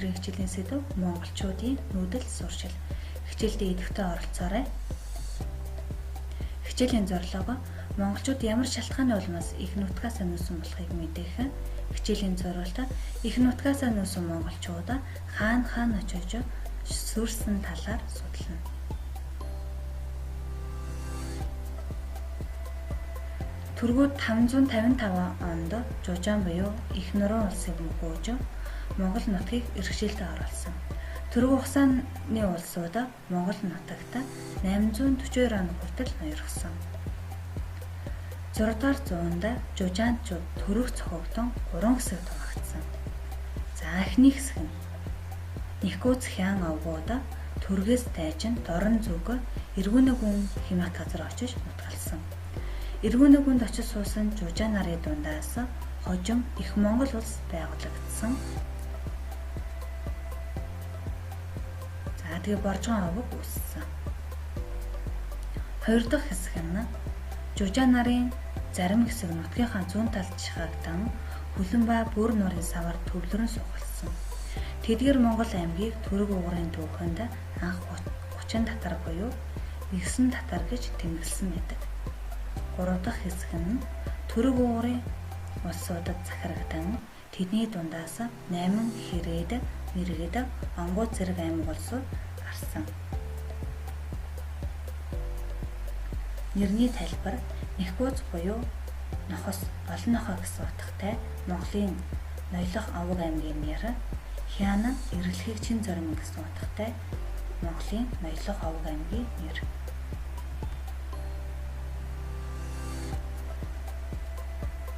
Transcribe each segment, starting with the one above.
өнөөдрийн хичээлийн сэдэв монголчуудын нүүдэл сурчил. Хичээлдээ идэвхтэй оролцоорой. Хичээлийн зорилго монголчууд ямар шалтгааны улмаас их нутгаасаа нүүсэн болохыг мэдээх. Хичээлийн зорилт их нутгаасаа нүүсэн монголчуудаа хаана очиж сүрсэн талаар судлана. Түргүүд 555 онд Жужаан буюу Их нуруу улсыг мөхөөж Монгол нутгийг иргэшээлтэд оруулсан. Түрэг хугацааны улсууд Монгол нутагт 842 он хүртэл ноёрхсон. 6-р зуунд Жужаанчууд төрөх цохогдсон 3 хэсэгт хуваагдсан. За эхний хэсэг нь Нэхгүүц хян овгууд түргээс дайжин дорн зүг Эргүүнэ гүн хэмээх газар очиж нутгалсан. Эргүүнэ гүнд очиж суусан Жужаан нарын дундаас хожим их Монгол улс байгуулагдсан. За тэгээ Боржгон овог үүссэн. 2 дахь хэсэг нь Жужаан нарын зарим хэсэг нутгийнхаа зүүн талд шахагдан Хүлэнбай бүр нурын савар төвлөрөн сухалсан. Тэдгээр Монгол аймгийг Түрэг угрын түүхэнд анх 30 татар буюу 9 татар гэж тэмдэглэсэн байдаг. 3 дахь хэсэг нь Түрэг угрын улсуудад захирагдан тэдний дундаас 8 хэрээд, мэргэд, онгууд зэрэг аймаг улсууд гарсан. Нэрний тайлбар Нэхгүүц буюу Нохос, Олон нохоо гэсэн утгатай Монголын ноёлох овог аймгийн нэр, Хяна эргэлхийг чин зорим гэсэн утгатай Монголын ноёлох овог аймгийн нэр.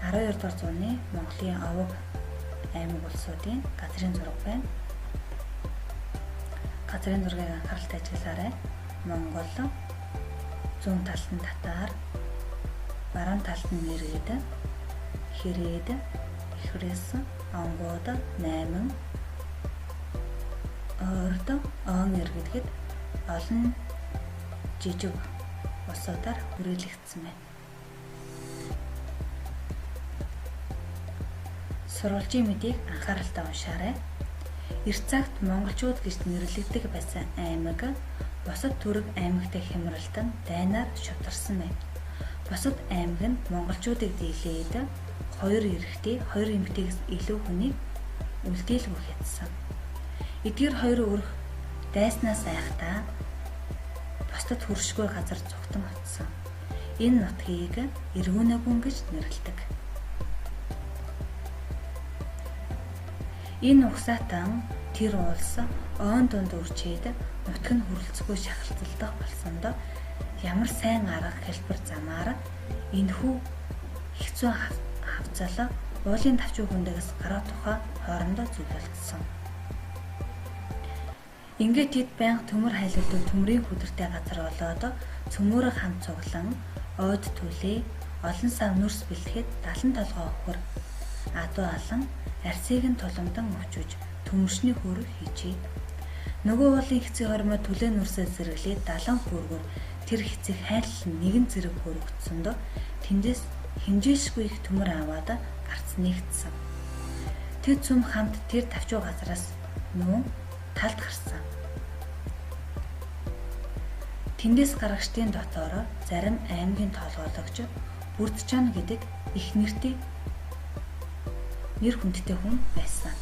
Арван 2-р зууны Монголын овог аймаг улсуудын газрын зураг байна. Газрын зургийг анхааралтай ажиглаарай. Монгол, зүүн талд нь татар, баруун талд нь мэргэд, хэрээд, ихрэс, онгууд 8, орд, он иргэдэд олон жижиг улсуудаар хүрээлэгдсэн байна. Сурвалжийн мэдээг анхааралтай уншаарай. Эрт цагт монголчууд гэж нэрлэгдэх байсан аймаг бусад төрөг аймагтай хямралтан дайнаар шавтарсан байна. Бусад аймаг нь монголчуудыг дийлээд 2 эрэгтэй, 2 эмэгтэйгээс илүү хүнийг үлдээлгүй хятсан. Эдгээр 2 өрх дайснаас айхтаа бусдад хүршгүй газар зүгтэн очсон. Энэ нутгийг Эргүүнэ гүн гэж нэрлэдэг. Энэ угсаатан тэр улс оон дунд үрчээд нутг нь хүрэлцэхгүй шахалцалдах болсонд ямар сайн арга хэлбэр замаар энэхүү хэцүү хавцал уулын тавчуу хүндээс гараа тухай хоорондоо зөвлөлдсөн. Ингээд тэд байнга төмөр хайлтууд төмрийн хүдэртэй газар болоод цөмөөрө хамт цуглан ойд түлээ олон сав нүрс бэлтгэхэд 70 толгой өхөр адуу алан арсыг нь туламдан өвчөж төмөршний хөрөг хийжээ. Нөгөө уулын хэцэг хормоо түлээ нүрсээ зэрэглээд 70 хөргөөр тэр хэцэг хайлт нэгэн зэрэг хөрөгдсөнд тэндээс хэмжээшгүй их төмөр аваад гарц нэгдсэн. Тэд цөм хамт тэр тавчуу газараас нүүн талд гарсан. Тэндээс гарагчдын дотоор зарим аймгийн тоолгоологч Бүрдчан гэдэг их нэртэй нэр хүндтэй хүн байсан.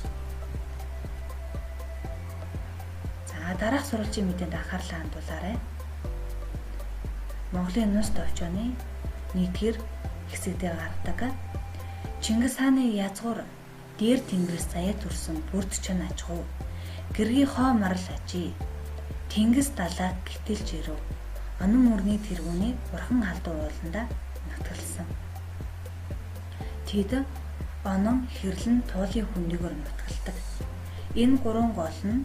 За дараах сурвалжийн мэдээнд анхаарлаа хандуулаарай. Монголын нус товчооны 1-р хэсэг дээр гардаг Чингис хааны язгуур дээр тэнгэрээс заяа төрсөн Бүрдчан ачгуу гэргийн хоо марл ажи Тэнгис далайг гитэлж ирэв. Онон мөрний тэргүүний бурхан халдуу ууланда нутгалсан. Тэд онон хэрлэн туулын хүннийгээр нутгалдаг. Энэ 3 гол нь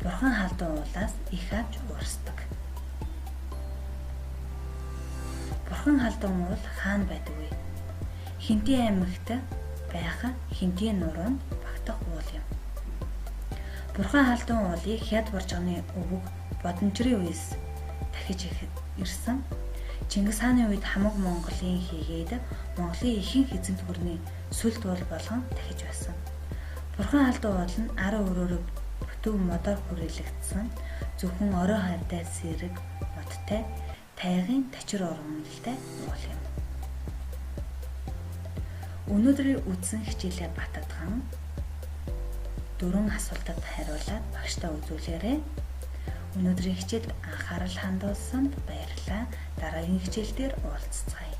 бурхан халдуу уулаас их авч урсдаг. Бурхан халдуу уул хаана байдаг вэ? Хинтээ аймагт байх Хинтээ нуруунд багтах уул юм. Бурхан халдуу уулыг Хяд Боржгоны өвөг Бодонжрын үеэс дахиж ирсэн. Чингис хааны үед хамаг Монголын хийгээд Монголын ихэнх эзэнт гүрний сүлд бол болгон дахиж байсан. Бурхан алдуу бол нь ара өрөөрөө бүтэн модоор хүрээлэгдсэн зөвхөн орой хайртай сэрэг модтай тайгын тачир ургамалтай уул юм. Өнөөдрийн үдсэн хичээлээ баттган 4 асуултад хариулаад багштай үзүүлээрэй. Өнөөдрийн хичээлд анхаарал хандуулсанд баярлалаа. Дараагийн хичээл дээр уулзцгаая.